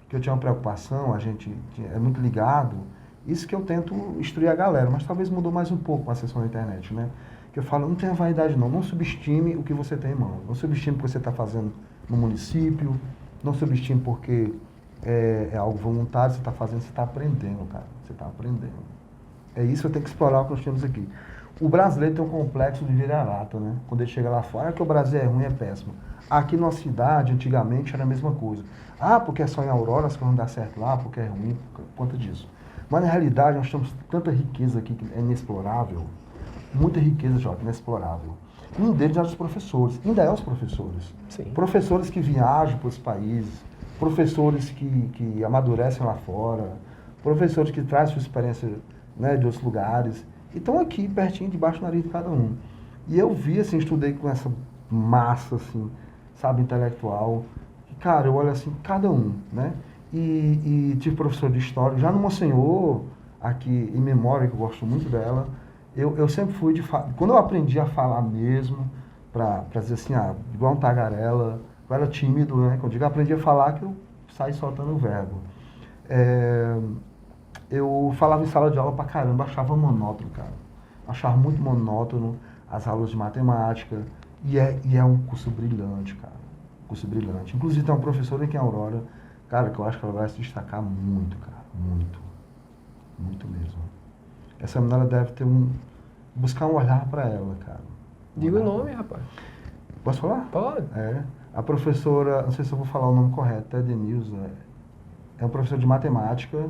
que eu tinha uma preocupação, a gente é muito ligado, isso que eu tento instruir a galera, mas talvez mudou mais um pouco com a sessão da internet, né? Que eu falo, não tenha vaidade não subestime o que você tem em mão, não subestime o que você está fazendo no município, não subestime porque é algo voluntário, você está fazendo, você está aprendendo, cara, você está aprendendo. É isso que eu tenho que explorar o que nós temos aqui. O brasileiro tem um complexo de vira-lata, né? Quando ele chega lá fora, que o Brasil é ruim, é péssimo. Aqui na nossa cidade, antigamente, era a mesma coisa. Ah, porque é só em Aurora, as coisas não dão certo lá, porque é ruim, por conta disso. Mas na realidade, nós temos tanta riqueza aqui que é inexplorável, muita riqueza, Jota, inexplorável. Um deles era os professores, ainda é os professores. Sim. Professores que viajam para os países, professores que amadurecem lá fora, professores que trazem sua experiência, né, de outros lugares, e estão aqui, pertinho, debaixo do nariz de cada um. E eu vi, assim, estudei com essa massa, assim, sabe, intelectual, e, cara, eu olho assim, cada um, né? E tive professor de história, já no Monsenhor, aqui em memória, que eu gosto muito dela, eu sempre fui de quando eu aprendi a falar mesmo, para dizer assim, igual um tagarela, eu era tímido, né? Quando eu digo aprendi a falar, que eu saí soltando o verbo. Eu falava em sala de aula pra caramba, achava monótono, cara. Achava muito monótono as aulas de matemática, e é um curso brilhante, cara. Curso brilhante. Inclusive tem uma professora aqui em Aurora, cara, que eu acho que ela vai se destacar muito, cara. Muito. Muito mesmo. Essa menina deve ter buscar um olhar para ela, cara. Diga o nome, rapaz. Posso falar? Pode. A professora, não sei se eu vou falar o nome correto, é Denilza. É uma professora de matemática.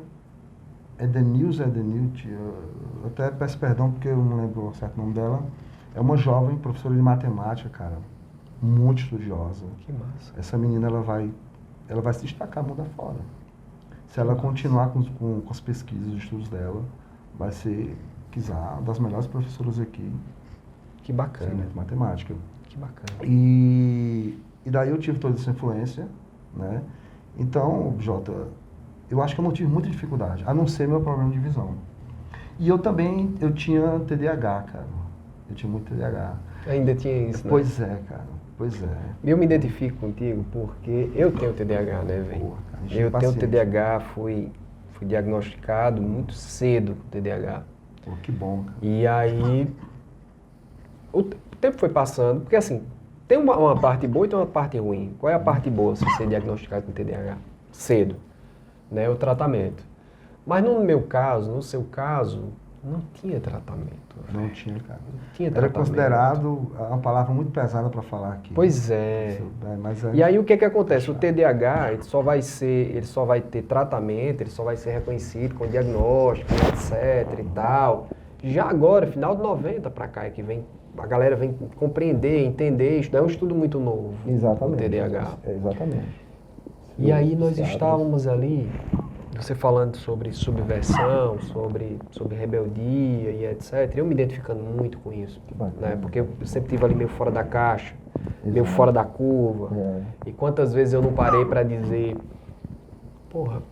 É Denilza, eu até peço perdão porque eu não lembro o certo nome dela. É uma jovem professora de matemática, cara. Muito estudiosa. Que massa. Essa menina, ela vai se destacar mundo afora. Se ela continuar com as pesquisas, os estudos dela, vai ser, quiçá, uma das melhores professoras aqui. Que bacana. Sim, matemática. Que bacana. E daí eu tive toda essa influência, né? Então, Jota, eu acho que eu não tive muita dificuldade, a não ser meu problema de visão. E eu tinha TDAH, cara. Eu tinha muito TDAH. Ainda tinha isso, né? Pois é, cara. Pois é. Eu me identifico contigo porque eu tenho TDAH, né, velho? Eu tenho TDAH, fui diagnosticado muito cedo com TDAH. Pô, que bom, cara. E aí, o tempo foi passando, porque assim, tem uma parte boa e tem uma parte ruim. Qual é a parte boa se ser diagnosticado com TDAH? Cedo, né, o tratamento. Mas no meu caso, no seu caso, não tinha tratamento. Não tinha, cara. Não tinha Era tratamento. considerado uma palavra muito pesada para falar aqui. Pois é. Mas E aí o que acontece? O TDAH, ele só vai ter tratamento, ele só vai ser reconhecido com diagnóstico, etc e tal. Já agora, final de 90 para cá, é que a galera vem compreender, entender, isso é um estudo muito novo. Exatamente. O TDAH. Exatamente. E aí nós estávamos ali, você falando sobre subversão, sobre rebeldia e etc. Eu me identificando muito com isso, né? Porque eu sempre estive ali meio fora da caixa, meio fora da curva. E quantas vezes eu não parei para dizer, porra,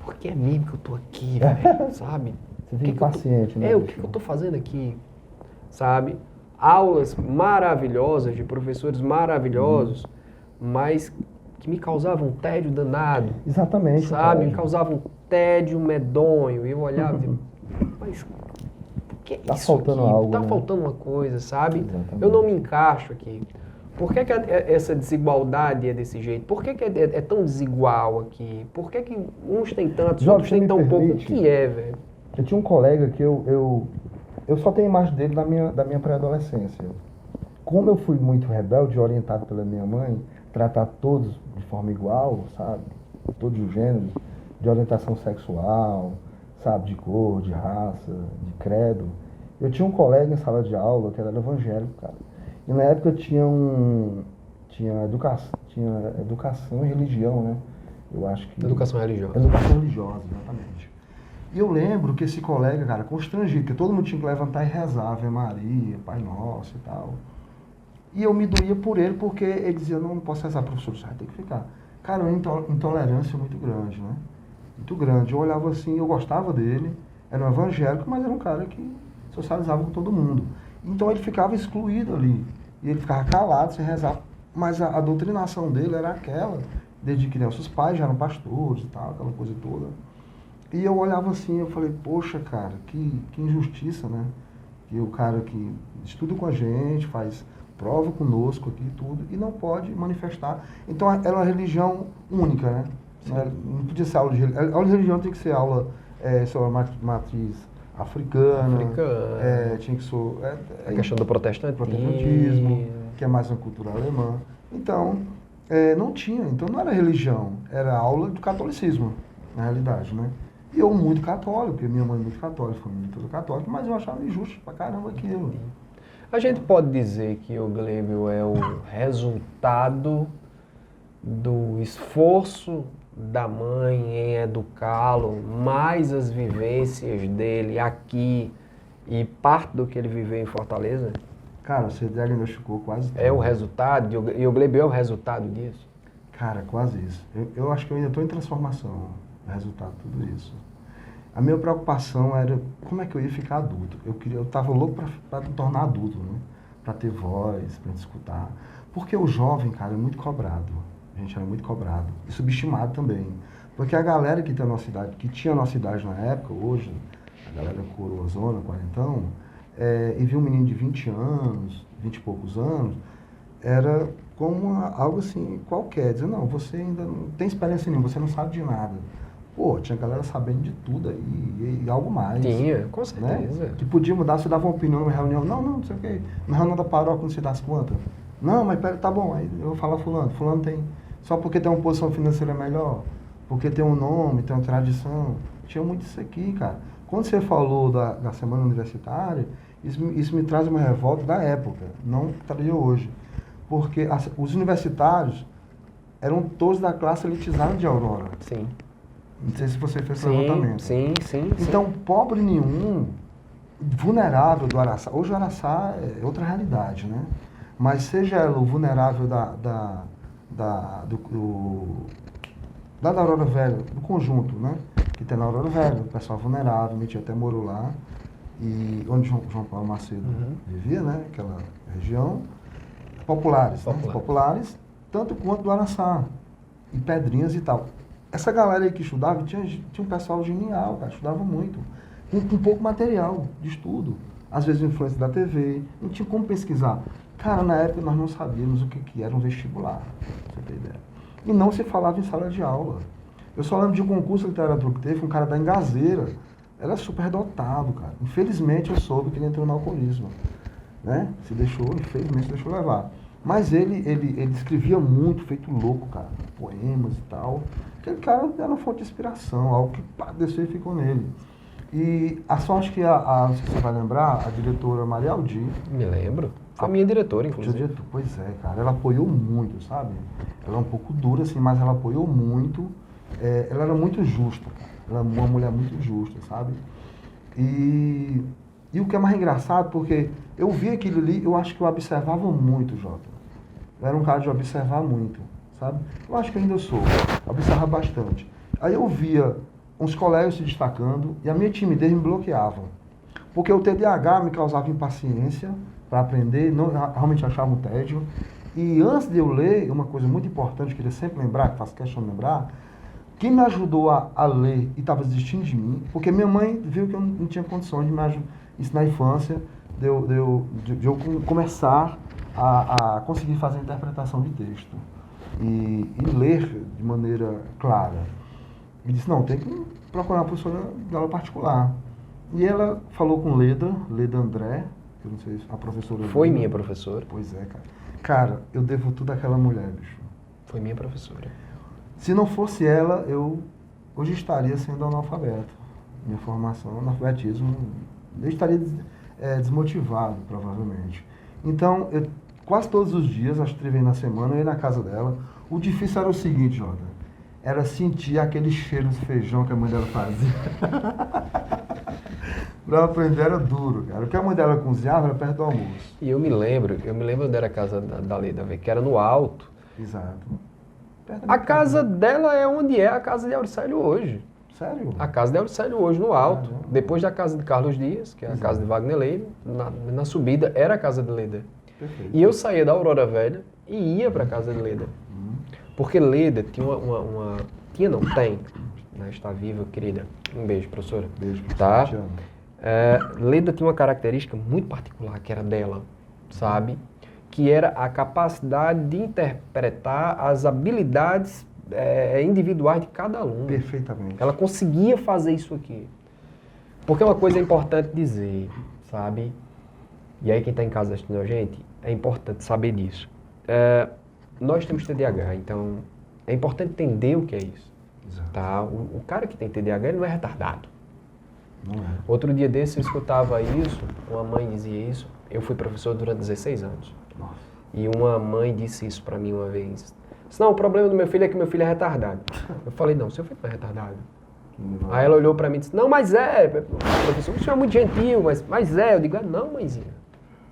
por que é mim que eu tô aqui, velho? Sabe? Você fica impaciente, né? O que eu tô fazendo aqui? Sabe? Aulas maravilhosas, de professores maravilhosos, mas que me causavam um tédio danado. Exatamente. Sabe? Me causavam um tédio medonho. E eu olhava e dizia, mas por que tá isso faltando aqui? algo, Tá né? faltando uma coisa, sabe? Exatamente. Eu não me encaixo aqui. Por que essa desigualdade é desse jeito? Por que é tão desigual aqui? Por que uns têm tantos, outros têm tão pouco? O que é, velho? Eu tinha um colega que eu só tenho imagem dele da minha pré-adolescência. Como eu fui muito rebelde, orientado pela minha mãe, tratar todos de forma igual, sabe? Todos os gêneros, de orientação sexual, sabe? De cor, de raça, de credo. Eu tinha um colega em sala de aula que era evangélico, cara. E na época tinha educação e religião, né? Eu acho que... Educação religiosa. Educação religiosa, exatamente. E eu lembro que esse colega, cara, constrangido, porque todo mundo tinha que levantar e rezar, Ave Maria, Pai Nosso e tal. E eu me doía por ele, porque ele dizia, não posso rezar, professor, você vai ter que ficar. Cara, uma intolerância muito grande, né? Muito grande. Eu olhava assim, eu gostava dele, era um evangélico, mas era um cara que socializava com todo mundo. Então ele ficava excluído ali. E ele ficava calado, sem rezar. Mas a doutrinação dele era aquela desde criança. Os pais já eram pastores e tal, aquela coisa toda. E eu olhava assim, eu falei, poxa, cara, que injustiça, né? Que o cara que estuda com a gente, faz prova conosco aqui e tudo, e não pode manifestar. Então, era uma religião única, né? Não podia ser aula de religião. A aula de religião tem que ser aula sobre a matriz africana. Tinha que ser... a questão do protestantismo, que é mais uma cultura alemã. Então, não tinha. Então, não era religião, era aula do catolicismo, na realidade, né? E eu muito católico, porque minha mãe é muito católica, família toda católica, mas eu achava injusto pra caramba aquilo. A gente pode dizer que o Glêbio é o resultado do esforço da mãe em educá-lo, mais as vivências dele aqui e parte do que ele viveu em Fortaleza? Cara, você diagnosticou quase tudo. É o resultado, e o Glêbio é o resultado disso? Cara, quase isso. Eu acho que eu ainda estou em transformação, resultado de tudo isso. A minha preocupação era como é que eu ia ficar adulto. Eu estava louco para me tornar adulto, né? Para ter voz, para escutar. Porque o jovem, cara, é muito cobrado. A gente era muito cobrado. E subestimado também. Porque a galera que tem a nossa idade, que tinha a nossa idade na época, hoje, a galera coroazona, quarentão, e viu um menino de 20 anos, 20 e poucos anos, era como algo assim, qualquer. Dizer, não, você ainda não tem experiência nenhuma, você não sabe de nada. Pô, tinha galera sabendo de tudo aí, e algo mais. Tinha, com certeza. Né? Que podia mudar, você dava uma opinião numa reunião. Não sei o quê. Na reunião da paróquia, não se dá as contas. Não, mas pera, tá bom, aí eu vou falar fulano. Fulano tem, só porque tem uma posição financeira melhor, porque tem um nome, tem uma tradição. Tinha muito isso aqui, cara. Quando você falou da semana universitária, isso me traz uma revolta da época, não que estaria hoje. Porque os universitários eram todos da classe elitizada de Aurora. Sim. Não sei se você fez esse levantamento. Sim. Então, pobre nenhum, vulnerável do Araçá. Hoje o Araçá é outra realidade, né? Mas seja ela o vulnerável da Aurora Velha, do conjunto, né? Que tem na Aurora Velha, o pessoal vulnerável, meu tio até morou lá, e onde João Paulo Macedo vivia, né? Aquela região. Populares, né? Populares, tanto quanto do Araçá, e Pedrinhas e tal. Essa galera aí que estudava, tinha um pessoal genial, cara, estudava muito, com pouco material de estudo. Às vezes influência da TV, não tinha como pesquisar. Cara, na época nós não sabíamos o que era um vestibular, pra você ter ideia. E não se falava em sala de aula. Eu só lembro de um concurso de literatura que teve, um cara da Engazeira, era super dotado, cara. Infelizmente eu soube que ele entrou no alcoolismo, né? Infelizmente se deixou levar. Mas ele escrevia muito, feito louco, cara, poemas e tal. Aquele cara era uma fonte de inspiração, algo que desceu e ficou nele. E a sorte que não sei se você vai lembrar, a diretora Maria Aldir... Me lembro. Foi a minha diretora, inclusive. Pois é, cara, ela apoiou muito, sabe? Ela é um pouco dura, assim, mas ela apoiou muito. Ela era muito justa, cara. Ela é uma mulher muito justa, sabe? E o que é mais engraçado, porque eu vi aquilo ali, eu acho que eu observava muito, Jota. Eu era um cara de observar muito, sabe? Eu acho que ainda sou. Observar bastante. Aí eu via uns colegas se destacando e a minha timidez me bloqueava. Porque o TDAH me causava impaciência para aprender, realmente achava um tédio. E antes de eu ler, uma coisa muito importante, que eu queria sempre lembrar, que faço questão de lembrar, quem me ajudou a ler e estava desistindo de mim, porque minha mãe viu que eu não tinha condições de me ajudar, isso na infância, de eu começar a conseguir fazer a interpretação de texto e ler de maneira clara. E disse, não, tem que procurar uma professora de aula particular. E ela falou com Leda André, que eu não sei se a professora... Foi minha professora. Pois é, cara. Cara, eu devo tudo àquela mulher, bicho. Foi minha professora. Se não fosse ela, eu hoje estaria sendo analfabeto. Minha formação, analfabetismo, eu estaria desmotivado, provavelmente. Então, quase todos os dias, acho que 3 vezes na semana, eu ia na casa dela. O difícil era o seguinte, Jordan, era sentir aquele cheiro de feijão que a mãe dela fazia. Pra aprender era duro, cara. O que a mãe dela cozinhava era perto do almoço. E eu me lembro onde era a casa da Leda, que era no alto. Exato. A casa dela é onde é a casa de Auricélio hoje. Sério? A casa de Auricélio hoje, no alto. Caramba. Depois da casa de Carlos Dias, que é a casa de Wagner Leite, na subida era a casa de Leda. Perfeito. E eu saía da Aurora Velha e ia para a casa de Leda. Porque Leda tinha tinha não, tem, né, está viva, querida. Um beijo, professora. Beijo, tá? te amo. Leda tinha uma característica muito particular, que era dela, sabe? Que era a capacidade de interpretar as habilidades individuais de cada aluno. Perfeitamente. Ela conseguia fazer isso aqui. Porque é uma coisa importante dizer, sabe? E aí quem está em casa assistindo a gente, é importante saber disso. Nós temos TDAH, então é importante entender o que é isso. Exato. Tá? O cara que tem TDAH, ele não é retardado. Não é. Outro dia desse eu escutava isso, uma mãe dizia isso. Eu fui professor durante 16 anos. Nossa. E uma mãe disse isso pra mim uma vez. Disse, não, o problema do meu filho é que meu filho é retardado. Eu falei, não, seu filho não é retardado. Aí ela olhou pra mim e disse, não, mas professor, o senhor é muito gentil, mas é. Eu digo, não, mãezinha.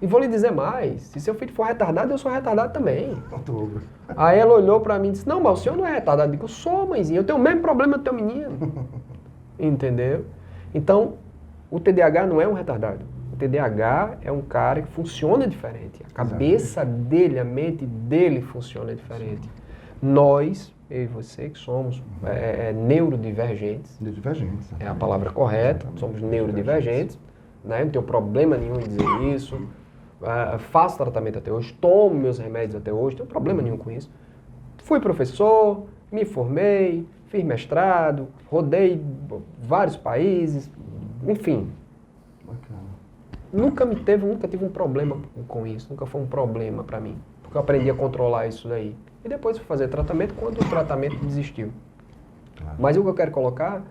E vou lhe dizer mais, se seu filho for retardado, eu sou retardado também. Aí ela olhou pra mim e disse, não, mas o senhor não é retardado. Eu digo, eu sou, mãezinha, eu tenho o mesmo problema do teu menino. Entendeu? Então, o TDAH não é um retardado. O TDAH é um cara que funciona diferente. A cabeça dele, a mente dele funciona diferente. Nós, eu e você, que somos neurodivergentes. Neurodivergentes. É a palavra correta. Somos neurodivergentes. Né? Não tenho problema nenhum em dizer isso. Faço tratamento até hoje, tomo meus remédios até hoje, não tenho problema nenhum com isso. Fui professor, me formei, fiz mestrado, rodei vários países, enfim. Bacana. Nunca tive um problema com isso, nunca foi um problema para mim, porque eu aprendi a controlar isso daí. E depois fui fazer tratamento quando o tratamento desistiu. Claro. Mas o que eu quero colocar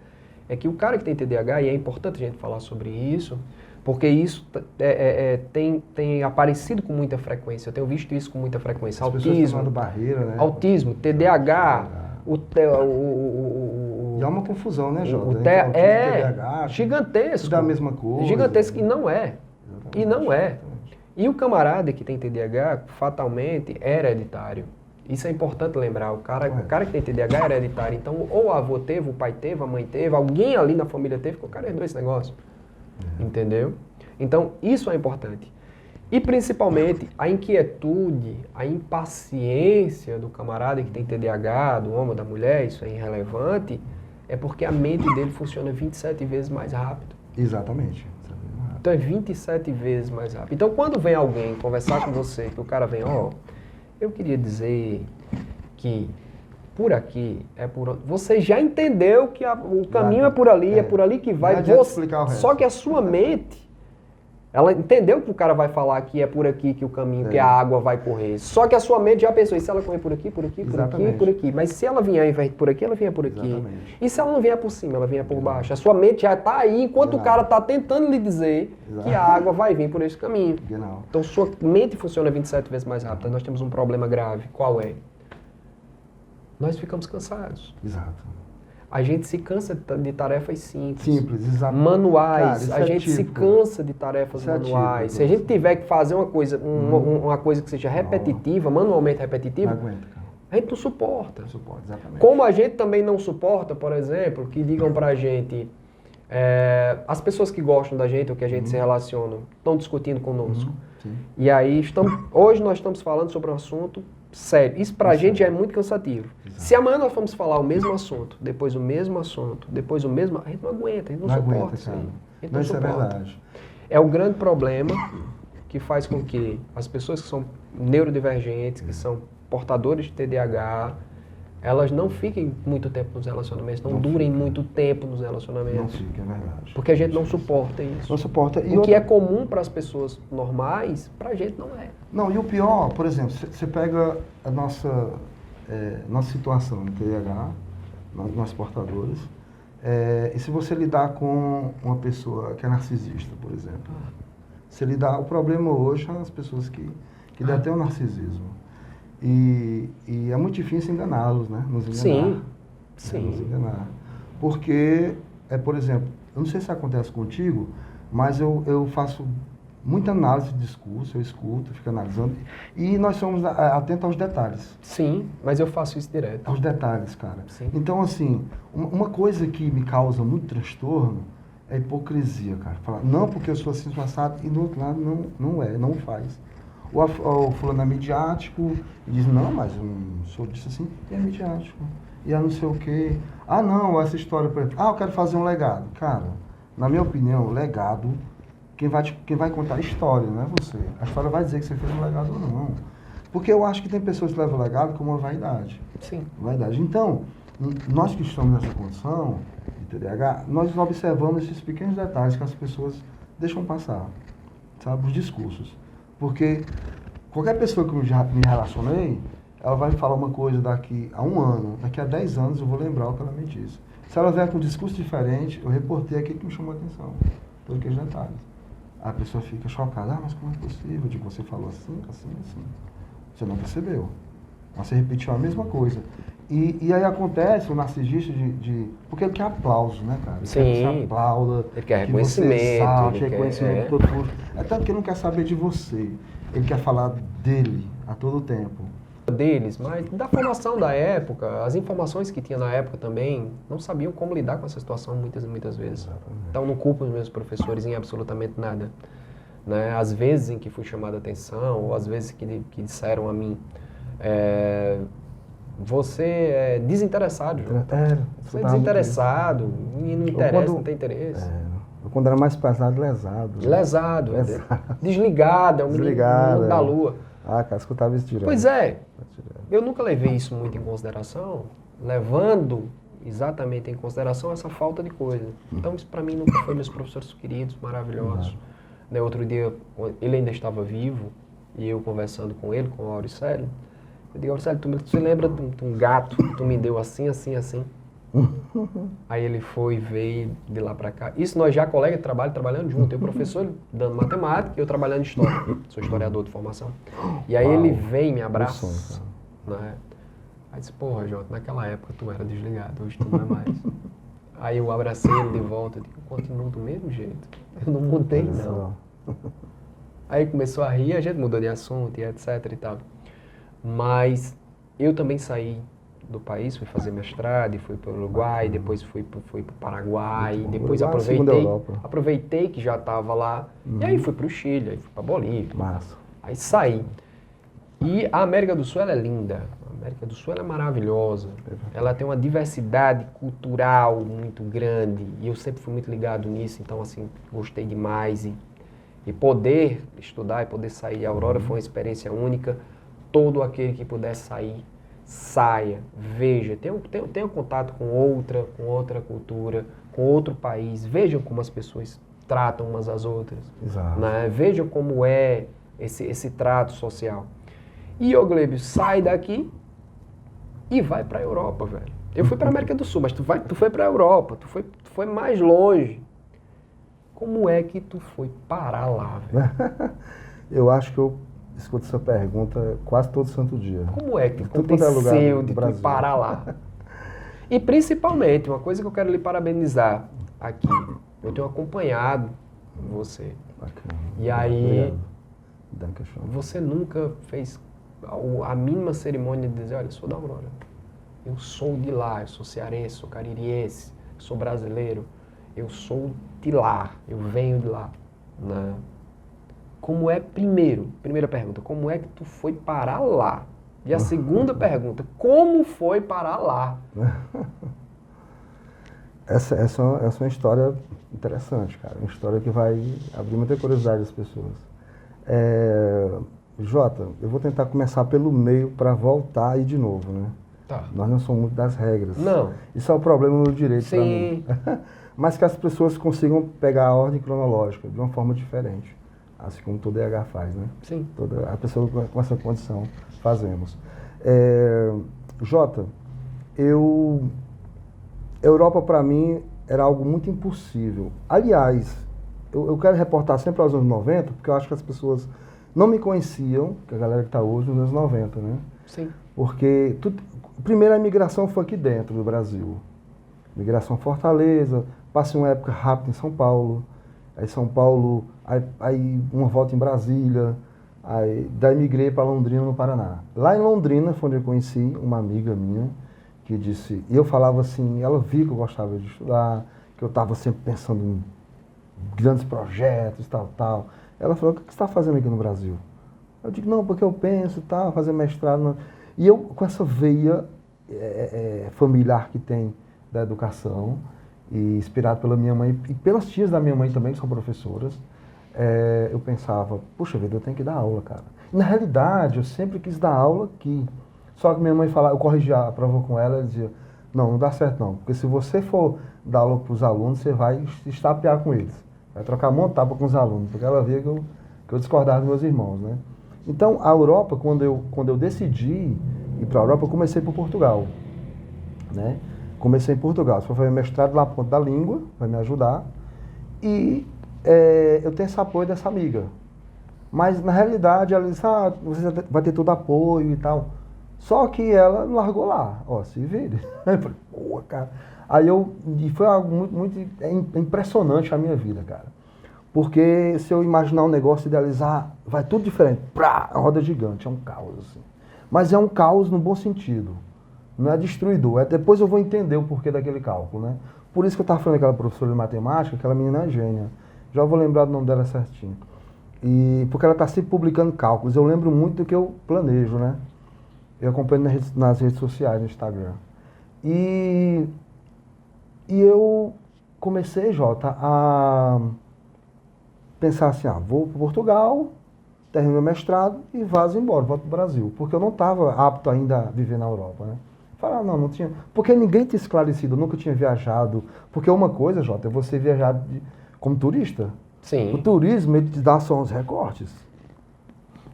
é que o cara que tem TDAH, e é importante a gente falar sobre isso, porque isso tem aparecido com muita frequência, eu tenho visto isso com muita frequência. As pessoas estão falando barreira, né? Autismo, TDAH, E há uma confusão, né, Jota? TDAH, gigantesco. Tudo é a mesma coisa. Gigantesco, e não é. Exatamente. E não é. Exatamente. E o camarada que tem TDAH, fatalmente, é hereditário. Isso é importante lembrar. O cara que tem TDAH é hereditário. Então, ou o avô teve, o pai teve, a mãe teve, alguém ali na família teve, que o cara herdou esse negócio. Entendeu? Então, isso é importante. E, principalmente, a inquietude, a impaciência do camarada que tem TDAH, do homem ou da mulher, isso é irrelevante, é porque a mente dele funciona 27 vezes mais rápido. Exatamente. Então, é 27 vezes mais rápido. Então, quando vem alguém conversar com você, que o cara vem, eu queria dizer que por aqui é por onde. Você já entendeu que o caminho é por ali que vai. Só que a sua mente, ela entendeu que o cara vai falar que é por aqui que o caminho, que a água vai correr. Só que a sua mente já pensou, e se ela correr por aqui, por aqui, por aqui, por aqui? Mas se ela vier ao invés de por aqui, ela vier por aqui. Exatamente. E se ela não vier por cima, ela vier por baixo? A sua mente já está aí, enquanto o cara está tentando lhe dizer que a água vai vir por esse caminho. Genau. Então, sua mente funciona 27 vezes mais rápido. Nós temos um problema grave. Qual é? Nós ficamos cansados. Exato. A gente se cansa de tarefas simples. Exato. Manuais. Cara, a gente se cansa de tarefas manuais. Se a gente tiver que fazer uma coisa, uma coisa que seja repetitiva, manualmente repetitiva, não aguenta, cara. A gente não suporta. Não suporta, exatamente. Como a gente também não suporta, por exemplo, que digam pra gente, as pessoas que gostam da gente ou que a gente se relaciona, estão discutindo conosco. Sim. E aí, hoje nós estamos falando sobre um assunto sério. Isso pra gente já é muito cansativo. Exato. Se amanhã nós formos falar o mesmo assunto, depois o mesmo assunto, depois o mesmo... A gente não aguenta, a gente não suporta isso aí. Não, isso é verdade. É o grande problema que faz com que as pessoas que são neurodivergentes, que são portadores de TDAH, elas não fiquem muito tempo nos relacionamentos, não durem muito tempo nos relacionamentos. Não fica, é verdade. Porque a gente não suporta isso. Não suporta. O que é comum para as pessoas normais, pra gente não é. Não, e o pior, por exemplo, você pega a nossa situação no TDAH, nós portadores, e se você lidar com uma pessoa que é narcisista, por exemplo, o problema hoje são as pessoas que detêm o narcisismo. E é muito difícil enganá-los, né? Nos enganar. Sim. Nos enganar. Porque, por exemplo, eu não sei se acontece contigo, mas eu faço muita análise de discurso, eu escuto, fico analisando, e nós somos atentos aos detalhes. Sim, mas eu faço isso direto. Aos detalhes, cara. Sim. Então, assim, uma coisa que me causa muito transtorno é a hipocrisia, cara. Falar, não, porque eu sou assim, sou assado, e do outro lado não faz. O fulano é midiático e diz, não, mas eu não sou disso assim, e é midiático. E é não sei o quê. Ah, não, essa história, por exemplo, eu quero fazer um legado. Cara, na minha opinião, legado, quem vai contar a história, não é você. A história vai dizer que você fez um legado ou não. Porque eu acho que tem pessoas que levam o legado como uma vaidade. Sim. Vaidade. Então, nós que estamos nessa condição de TDAH, nós observamos esses pequenos detalhes que as pessoas deixam passar, sabe, os discursos. Porque qualquer pessoa que eu já me relacionei, ela vai me falar uma coisa daqui a 1 ano, daqui a 10 anos eu vou lembrar o que ela me disse. Se ela vier com um discurso diferente, eu reportei aquilo que me chamou a atenção, todos aqueles detalhes. A pessoa fica chocada, mas como é possível? Eu digo, você falou assim, assim, assim. Você não percebeu. Você repetiu a mesma coisa. E aí acontece o narcisista porque ele quer aplauso, né, cara? Ele Sim. quer que você aplauda. Ele quer reconhecimento. Você salte, reconhecimento todo mundo. É tanto que ele não quer saber de você. Ele quer falar dele a todo tempo. Deles, mas da formação da época, as informações que tinha na época também, não sabiam como lidar com essa situação muitas vezes. Exatamente. Então não culpo os meus professores em absolutamente nada. Né? Às vezes em que fui chamado a atenção, ou às vezes que disseram a mim, você é desinteressado, João. Você é desinteressado, e não interessa, não tem interesse. Eu quando era mais pesado, lesado. Lesado. Desligado, é um menino da lua. Cara, escutava isso direto. Pois é, eu nunca levei isso muito em consideração, levando exatamente em consideração essa falta de coisa. Então isso para mim nunca foi meus professores queridos, maravilhosos. Né, outro dia, ele ainda estava vivo, e eu conversando com ele, com o Auricélio, eu digo, Auricélio, tu se lembra de um gato que tu me deu assim, assim, assim? Aí ele veio de lá pra cá. Isso nós já, colega de trabalho, trabalhando junto. Eu, professor, dando matemática e eu trabalhando em história. Sou historiador de formação. E aí ele vem, me abraça. Né? Aí disse, porra, Jota, naquela época tu era desligado, hoje tu não é mais. Aí eu abracei ele de volta, eu digo, eu continuo do mesmo jeito. Eu não mudei, não. Aí começou a rir, a gente mudou de assunto e etc e tal. Mas eu também saí do país, fui fazer mestrado, e fui para o Uruguai, depois fui para o Paraguai, depois aproveitei que já estava lá, e aí fui para o Chile, aí fui para a Bolívia. Massa. Aí saí. E a América do Sul ela é linda, a América do Sul ela é maravilhosa, ela tem uma diversidade cultural muito grande, e eu sempre fui muito ligado nisso, então assim, gostei demais, e poder estudar e poder sair. A Aurora foi uma experiência única, todo aquele que puder sair, saia, veja, tenha contato com outra cultura, com outro país, vejam como as pessoas tratam umas às outras, né? Vejam como é esse trato social. E o Glêbio sai daqui e vai para a Europa, velho. Eu fui para a América do Sul, mas tu foi para a Europa, tu foi mais longe. Como é que tu foi parar lá, velho? Eu acho que eu escuto essa pergunta quase todo santo dia. Como é que aconteceu de tu parar lá? E principalmente, uma coisa que eu quero lhe parabenizar aqui, eu tenho acompanhado você. Bacana. E aí, obrigado. Você nunca fez a mínima cerimônia de dizer, olha, eu sou da Aurora, eu sou de lá, eu sou cearense, sou caririense, sou brasileiro, eu sou de lá, eu venho de lá, né? Como é, primeira pergunta, como é que tu foi parar lá? E a segunda pergunta, como foi parar lá? Essa é uma história interessante, cara. Uma história que vai abrir muita curiosidade das pessoas. Jota, eu vou tentar começar pelo meio para voltar aí de novo, né? Tá. Nós não somos muito das regras. Não. Isso é o problema no direito para Sim. mim. Mas que as pessoas consigam pegar a ordem cronológica de uma forma diferente. Assim como todo DH faz, né? Sim. A pessoa com essa condição fazemos. Jota, Europa para mim era algo muito impossível. Aliás, eu quero reportar sempre aos anos 90, porque eu acho que as pessoas não me conheciam, que a galera que está hoje nos anos 90, né? Sim. Porque primeiro a imigração foi aqui dentro do Brasil. Migração Fortaleza, passei uma época rápida em São Paulo, aí São Paulo, aí uma volta em Brasília, daí migrei para Londrina, no Paraná. Lá em Londrina foi onde eu conheci uma amiga minha, que disse, e eu falava assim, ela via que eu gostava de estudar, que eu estava sempre pensando em grandes projetos, tal. Ela falou, o que você está fazendo aqui no Brasil? Eu digo, não, porque eu penso, tá, fazer mestrado. E eu, com essa veia familiar que tem da educação, e inspirado pela minha mãe, e pelas tias da minha mãe também, que são professoras, eu pensava, puxa vida, eu tenho que dar aula, cara. E, na realidade, eu sempre quis dar aula aqui. Só que minha mãe falava, eu corrigia a prova com ela, ela dizia, não, não dá certo não, porque se você for dar aula para os alunos, você vai se estapear com eles. Vai trocar montápua com os alunos, porque ela via que eu discordava dos meus irmãos, né? Então, a Europa, quando eu decidi ir para a Europa, eu comecei por Portugal, né? Comecei em Portugal, só fazer mestrado lá por conta da língua, vai me ajudar, e eu tenho esse apoio dessa amiga. Mas, na realidade, ela disse, você vai ter todo apoio e tal. Só que ela largou lá, ó, se vire. Eu falei, pô, cara. E foi algo muito impressionante a minha vida, cara. Porque se eu imaginar um negócio, idealizar, vai tudo diferente. Prá, a roda gigante, é um caos, assim. Mas é um caos no bom sentido. Não é destruidor. Depois eu vou entender o porquê daquele cálculo, né? Por isso que eu estava falando daquela professora de matemática, aquela menina é gênia. Já vou lembrar do nome dela certinho. Porque ela está sempre publicando cálculos. Eu lembro muito do que eu planejo, né? Eu acompanho nas redes sociais, no Instagram. E eu comecei, Jota, a pensar assim, vou para Portugal, termino meu mestrado e vazo embora, volto para o Brasil. Porque eu não estava apto ainda a viver na Europa, né? Falar, não tinha. Porque ninguém tinha esclarecido, eu nunca tinha viajado. Porque uma coisa, Jota, é você viajar como turista. Sim. O turismo, ele te dá só uns recortes.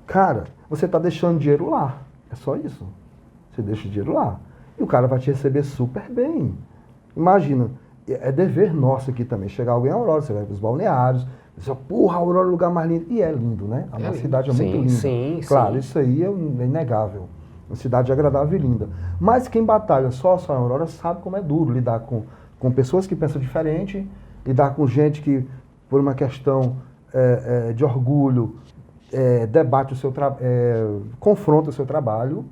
Cara, você está deixando dinheiro lá. É só isso. Você deixa o dinheiro lá. E o cara vai te receber super bem. Imagina, é dever nosso aqui também. Chegar alguém a Aurora, você vai para os balneários. Você fala, porra, Aurora é o lugar mais lindo. E é lindo, né? A nossa cidade é muito linda. Sim, claro, isso aí é inegável. Uma cidade agradável e linda. Mas quem batalha só em Aurora sabe como é duro lidar com pessoas que pensam diferente, lidar com gente que, por uma questão de orgulho, debate o seu confronta o seu trabalho,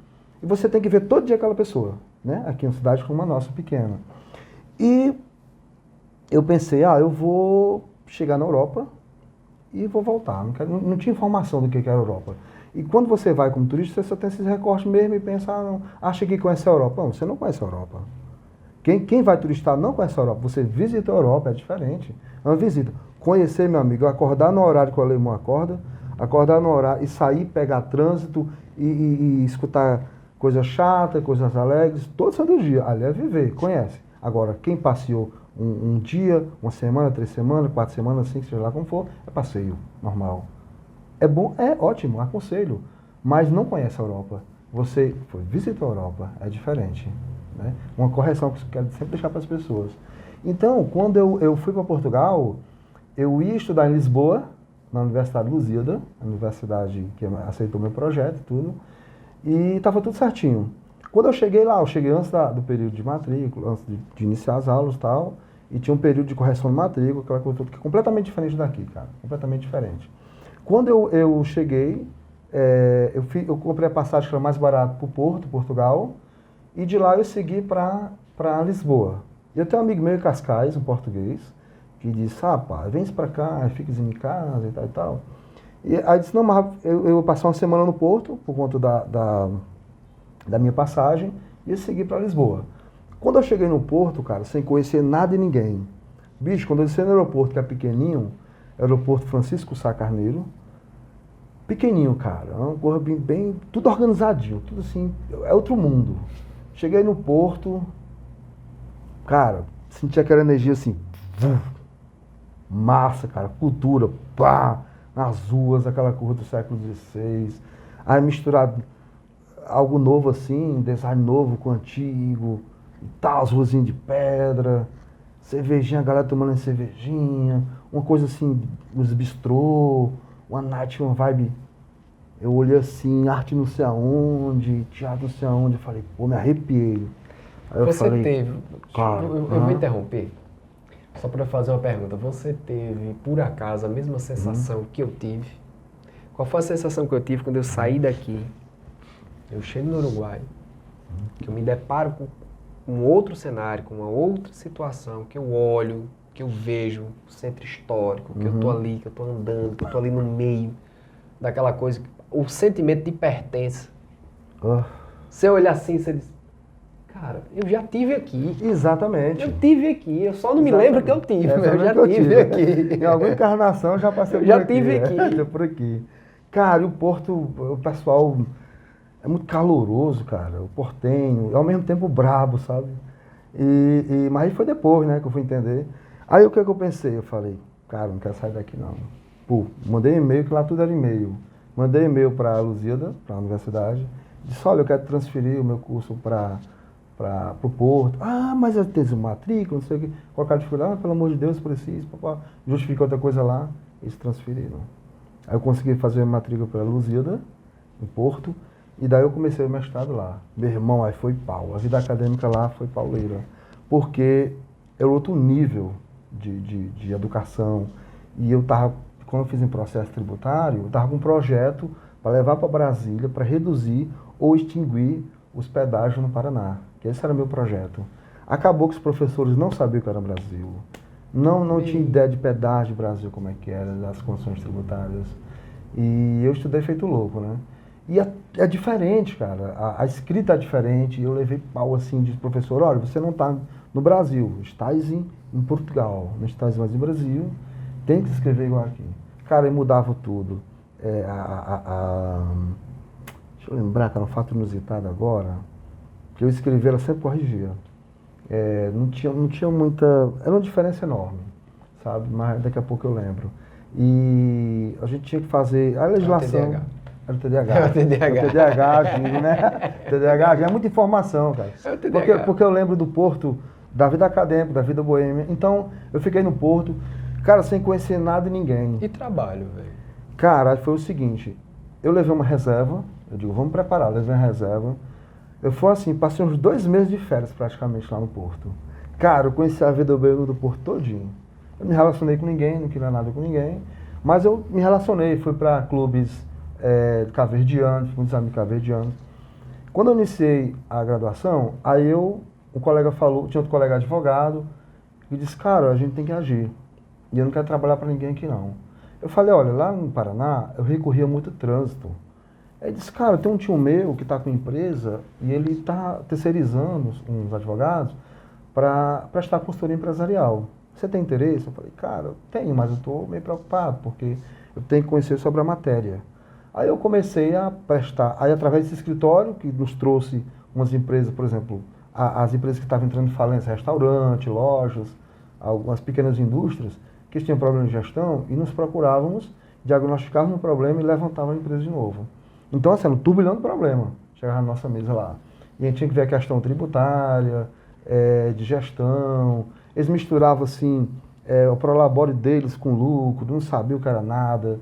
e você tem que ver todo dia aquela pessoa, né? Aqui em uma cidade como a nossa, pequena. E eu pensei, eu vou chegar na Europa e vou voltar. Não tinha informação do que era a Europa. E quando você vai como turista, você só tem esses recortes mesmo e pensa, acha que conhece a Europa. Não, você não conhece a Europa. Quem vai turistar não conhece a Europa. Você visita a Europa, é diferente. É uma visita. Conhecer, meu amigo, acordar no horário que o alemão acorda, acordar no horário e sair, pegar trânsito e escutar coisas chatas, coisas alegres, todo santo dia. Ali é viver, conhece. Agora, quem passeou um dia, uma semana, 3 semanas, 4 semanas, 5, seja lá como for, é passeio normal. É bom, é ótimo, aconselho. Mas não conhece a Europa. Você visita a Europa, é diferente. Né? Uma correção que eu quero sempre deixar para as pessoas. Então, quando eu fui para Portugal, eu ia estudar em Lisboa, na Universidade Lusíada, a universidade que aceitou meu projeto e tudo, e estava tudo certinho. Quando eu cheguei lá, eu cheguei antes do período de matrícula, antes de iniciar as aulas e tal, e tinha um período de correção de matrícula, aquela coisa que é completamente diferente daqui, cara, completamente diferente. Quando eu cheguei, eu comprei a passagem que era mais barata para o Porto, Portugal, e de lá eu segui para Lisboa. Eu tenho um amigo meu em Cascais, um português, que disse, pá, vem para cá, fica em casa e tal e tal. E aí disse, não, mas eu passei uma semana no Porto, por conta da minha passagem, e eu segui para Lisboa. Quando eu cheguei no Porto, cara, sem conhecer nada e ninguém, bicho, quando eu desci no aeroporto, que é pequenininho, aeroporto Francisco Sá Carneiro, pequenininho, cara, uma coisa bem, tudo organizadinho, tudo assim, é outro mundo. Cheguei no Porto, cara, senti aquela energia assim, massa, cara, cultura, pá, nas ruas, aquela curva do século XVI, aí misturado algo novo assim, design novo com antigo, e tal, as ruazinhas de pedra, cervejinha, a galera tomando cervejinha, uma coisa assim, os bistrô, uma night, uma vibe, eu olhei assim, arte não sei aonde, teatro não sei aonde, eu falei, pô, me arrepiei. Aí eu Você falei, teve, claro, eu vou interromper, só para fazer uma pergunta, você teve, por acaso, a mesma sensação que eu tive? Qual foi a sensação que eu tive quando eu saí daqui, eu chego no Uruguai, que eu me deparo com um outro cenário, com uma outra situação, que eu olho, que eu vejo o centro histórico, que eu tô ali, que eu tô andando, que eu tô ali no meio daquela coisa, o sentimento de pertença. Ah, Você olha assim, você diz, cara, eu já tive aqui. exatamente. Eu tive aqui, eu só não me lembro que eu tive, É, mas eu já que eu tive aqui. Em alguma encarnação eu já passei Eu por já aqui. tive aqui. Já por aqui. Cara, e o Porto, o pessoal é muito caloroso, cara. O portenho, e ao mesmo tempo brabo, sabe? Mas aí foi depois, né, que eu fui entender. Aí o que é que eu pensei? Eu falei, cara, não quero sair daqui não. Pô, mandei e-mail, que lá tudo era e-mail. Mandei e-mail para a Lusíada, para a universidade. Disse, olha, eu quero transferir o meu curso para o Porto. Ah, mas eu tenho matrícula, não sei o quê. Colocar dificuldade, pelo amor de Deus, preciso. Papá. Justifica outra coisa lá, eles transferiram. Aí eu consegui fazer a matrícula para a Lusíada, em Porto, e daí eu comecei o mestrado lá. Meu irmão, aí foi pau. A vida acadêmica lá foi pauleira. Porque era outro nível de educação. E eu estava, quando eu fiz em processo tributário, eu estava com um projeto para levar para Brasília, para reduzir ou extinguir os pedágios no Paraná. Que esse era o meu projeto. Acabou que os professores não sabiam o que era o Brasil. Não tinha ideia de pedágio do Brasil, como é que era, das condições tributárias. E eu estudei feito louco, né? E é diferente, cara. A escrita é diferente. Eu levei pau assim de professor, olha, você não está no Brasil, estás em Portugal, não estás mais no Brasil, tem que se escrever igual aqui. Cara, eu mudava tudo. Deixa eu lembrar, cara, um fato inusitado agora, que eu escrevi, ela sempre corrigia. Não tinha muita... Era uma diferença enorme, sabe? Mas daqui a pouco eu lembro. E a gente tinha que fazer a legislação... Era o TDAH. É o TDAH. É o TDAH, digo, né? TDAH, é muita informação, cara. É o TDAH. Porque eu lembro do Porto, da vida acadêmica, da vida boêmia. Então, eu fiquei no Porto, cara, sem conhecer nada e ninguém. E trabalho, velho? Cara, foi o seguinte, eu levei uma reserva, eu digo, vamos preparar, levei uma reserva. Eu fui assim, passei uns 2 meses de férias praticamente lá no Porto. Cara, eu conheci a vida do Porto todinho. Eu me relacionei com ninguém, não queria nada com ninguém, mas eu me relacionei, fui para clubes caverdianos, muitos amigos caverdianos. Quando eu iniciei a graduação, aí um colega falou, tinha outro colega advogado, e disse, cara, a gente tem que agir. E eu não quero trabalhar para ninguém aqui não. Eu falei, olha, lá no Paraná, eu recorria muito ao trânsito. Ele disse, cara, tem um tio meu que está com empresa e ele está terceirizando uns advogados para prestar consultoria empresarial. Você tem interesse? Eu falei, cara, eu tenho, mas eu estou meio preocupado, porque eu tenho que conhecer sobre a matéria. Aí eu comecei a prestar, aí através desse escritório, que nos trouxe umas empresas, por exemplo, as empresas que estavam entrando em falência, restaurante, lojas, algumas pequenas indústrias, que tinham problema de gestão, e nos procurávamos, diagnosticávamos o problema e levantávamos a empresa de novo. Então, assim, era um turbilhão de problema, chegava na nossa mesa lá. E a gente tinha que ver a questão tributária, de gestão, eles misturavam, assim, o prolabore deles com lucro, não sabiam o que era nada.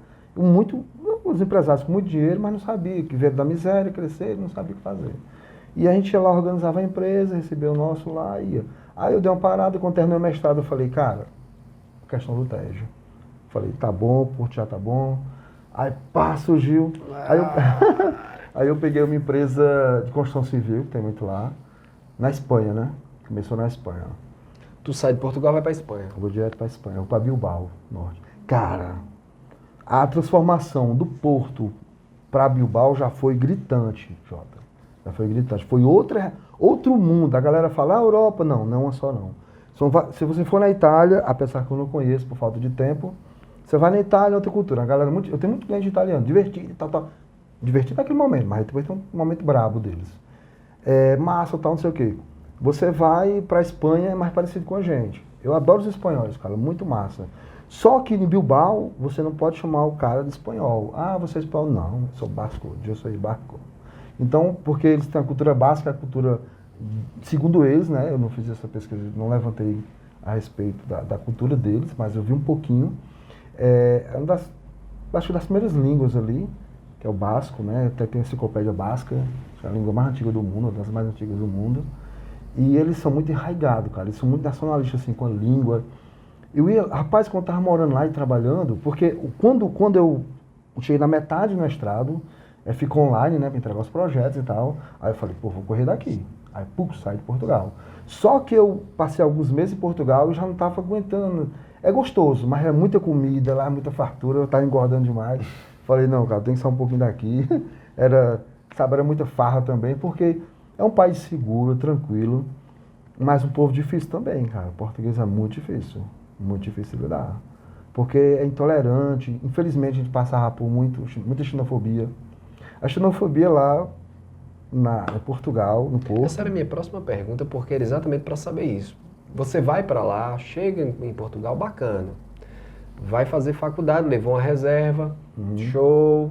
Os empresários com muito dinheiro, mas não sabiam, que veio da miséria, crescer, não sabia o que fazer. E a gente ia lá, organizava a empresa, recebia o nosso lá, ia. Aí eu dei uma parada, quando terminei o mestrado, eu falei, cara, questão do Tejo. Falei, tá bom, o Porto já tá bom. Aí, pá, surgiu. Aí eu peguei uma empresa de construção civil, que tem muito lá, na Espanha, né? Começou na Espanha. Tu sai de Portugal e vai pra Espanha. Eu vou direto pra Espanha, eu vou pra Bilbao, norte. Cara, a transformação do Porto para Bilbao já foi gritante, Jota. Já foi gritante. Foi outro mundo. A galera fala, Europa, não é só não. Se você for na Itália, apesar que eu não conheço por falta de tempo, você vai na Itália, outra cultura. A galera, eu tenho muito cliente italiano, divertido, tal. Divertido naquele momento, mas depois tem um momento brabo deles. Massa, tal, não sei o quê. Você vai para a Espanha, é mais parecido com a gente. Eu adoro os espanhóis, cara, muito massa. Só que em Bilbao, você não pode chamar o cara de espanhol. Ah, você é espanhol? Não, eu sou basco, eu sou basco. Então, porque eles têm a cultura basca, a cultura, segundo eles, né, eu não fiz essa pesquisa, não levantei a respeito da cultura deles, mas eu vi um pouquinho. É acho das primeiras línguas ali, que é o basco, né, até tem a enciclopédia basca, que é a língua mais antiga do mundo, uma das mais antigas do mundo. E eles são muito enraigados, cara, eles são muito nacionalistas, assim, com a língua. Rapaz, quando eu estava morando lá e trabalhando, porque quando eu cheguei na metade do mestrado, ficou online, né, para entregar os projetos e tal, aí eu falei, pô, vou correr daqui. Aí, saí de Portugal. Só que eu passei alguns meses em Portugal e já não estava aguentando. É gostoso, mas é muita comida lá, muita fartura, eu estava engordando demais. Falei, não, cara, tem que sair um pouquinho daqui. Era muita farra também, porque é um país seguro, tranquilo, mas um povo difícil também, cara. O português é muito difícil de lidar. Porque é intolerante, infelizmente a gente passava por muita xenofobia. A xenofobia lá em Portugal, no Porto... Essa era a minha próxima pergunta, porque era exatamente para saber isso. Você vai para lá, chega em Portugal, bacana. Vai fazer faculdade, levou uma reserva, show,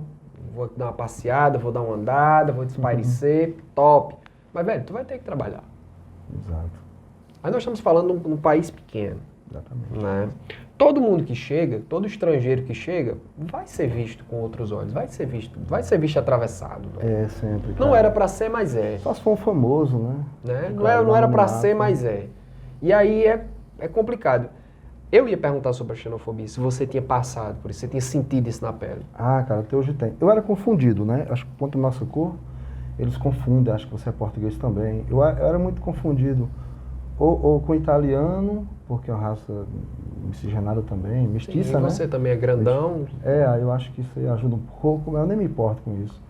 vou dar uma passeada, vou dar uma andada, vou espairecer, top. Mas, velho, tu vai ter que trabalhar. Exato. Aí nós estamos falando num país pequeno. Exatamente. Né? Todo mundo que chega, todo estrangeiro que chega, vai ser visto com outros olhos, vai ser visto atravessado. Velho. É, sempre. Não era para ser, mas é. Só se for um famoso, né? Não era para ser, mas é. E aí é complicado. Eu ia perguntar sobre a xenofobia, se você tinha passado por isso, você tinha sentido isso na pele. Ah, cara, até hoje tem. Eu era confundido, né? Acho que quanto à nossa cor, eles confundem, acho que você é português também. Eu era muito confundido ou com italiano, porque é uma raça miscigenada também, mestiça, Sim, né? Você também é grandão. Aí eu acho que isso aí ajuda um pouco, mas eu nem me importo com isso.